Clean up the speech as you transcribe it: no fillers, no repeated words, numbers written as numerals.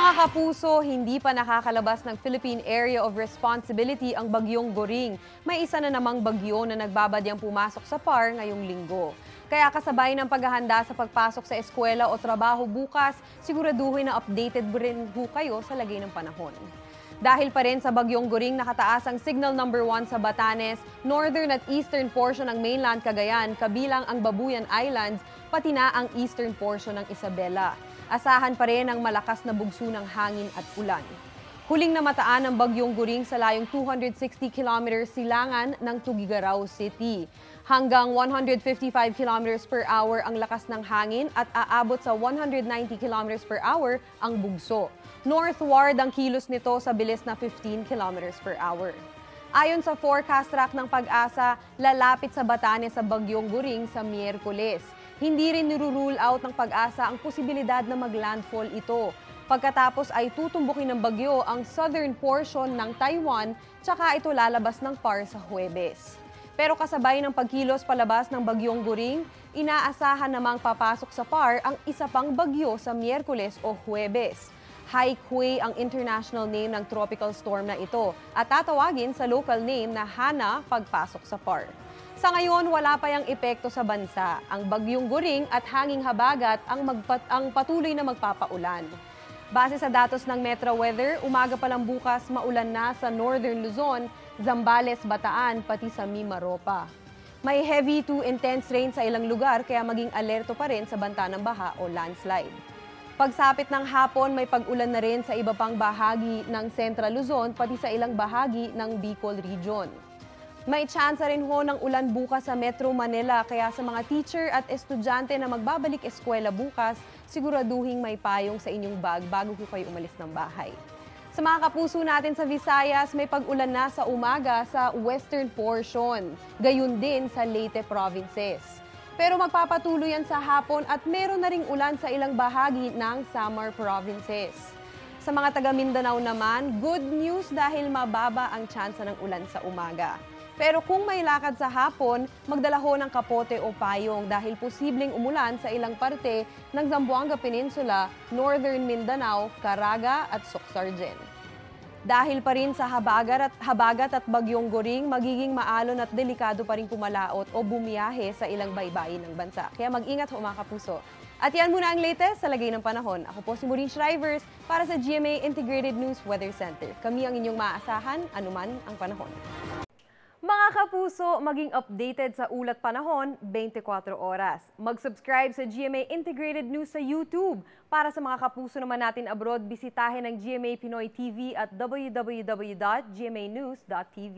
Mga kapuso, hindi pa nakakalabas ng Philippine Area of Responsibility ang bagyong Goring. May isa na namang bagyo na nagbabadyang pumasok sa PAR ngayong linggo. Kaya kasabay ng paghahanda sa pagpasok sa eskwela o trabaho bukas, siguraduhin na updated rin po kayo sa lagay ng panahon. Dahil pa rin sa bagyong Goring, nakataas ang signal number 1 sa Batanes, northern at eastern portion ng mainland Cagayan, kabilang ang Babuyan Islands, pati na ang eastern portion ng Isabela. Asahan pa rin ang malakas na bugso ng hangin at ulan. Huling namataan ng bagyong Goring sa layong 260 km silangan ng Tuguegarao City. Hanggang 155 km per hour ang lakas ng hangin at aabot sa 190 km per hour ang bugso. Northward ang kilos nito sa bilis na 15 km per hour. Ayon sa forecast track ng Pag-asa, lalapit sa Batanes sa bagyong Goring sa Miyerkules. Hindi rin nirurule out ng Pag-asa ang posibilidad na maglandfall ito. Pagkatapos ay tutumbukin ng bagyo ang southern portion ng Taiwan, tsaka ito lalabas ng PAR sa Huwebes. Pero kasabay ng pagkilos palabas ng bagyong Goring, inaasahan namang papasok sa PAR ang isa pang bagyo sa Miyerkules o Huwebes. Haikui ang international name ng tropical storm na ito at tatawagin sa local name na Hana pagpasok sa PAR. Sa ngayon, wala pa yang epekto sa bansa. Ang bagyong Goring at hanging habagat ang patuloy na magpapaulan. Base sa datos ng Metro Weather, umaga pa lang bukas maulan na sa Northern Luzon, Zambales, Bataan, pati sa Mimaropa. May heavy to intense rain sa ilang lugar kaya maging alerto pa rin sa banta ng baha o landslide. Pagsapit ng hapon, may pag-ulan na rin sa iba pang bahagi ng Central Luzon, pati sa ilang bahagi ng Bicol Region. May tsansa rin ho ng ulan bukas sa Metro Manila, kaya sa mga teacher at estudyante na magbabalik eskwela bukas, siguraduhin may payong sa inyong bag bago kayo umalis ng bahay. Sa mga kapuso natin sa Visayas, may pag-ulan na sa umaga sa western portion, gayon din sa Leyte provinces. Pero magpapatuloy yan sa hapon at meron na ring ulan sa ilang bahagi ng Samar provinces. Sa mga taga Mindanao naman, good news dahil mababa ang tsansa ng ulan sa umaga. Pero kung may lakad sa hapon, magdala ho ng kapote o payong dahil posibleng umulan sa ilang parte ng Zamboanga Peninsula, Northern Mindanao, Caraga at Suc-Sargen. Dahil pa rin sa habagat at bagyong Goring, magiging maalon at delikado pa rin pumalaot o bumiyahe sa ilang baybayin ng bansa. Kaya mag-ingat ho mga kapuso. At yan muna ang latest sa lagay ng panahon. Ako po si Maureen Shrivers para sa GMA Integrated News Weather Center. Kami ang inyong maaasahan, anuman ang panahon. Mga kapuso, maging updated sa ulat panahon 24 oras. Mag-subscribe sa GMA Integrated News sa YouTube. Para sa mga kapuso naman natin abroad, bisitahin ang GMA Pinoy TV at www.gmanews.tv.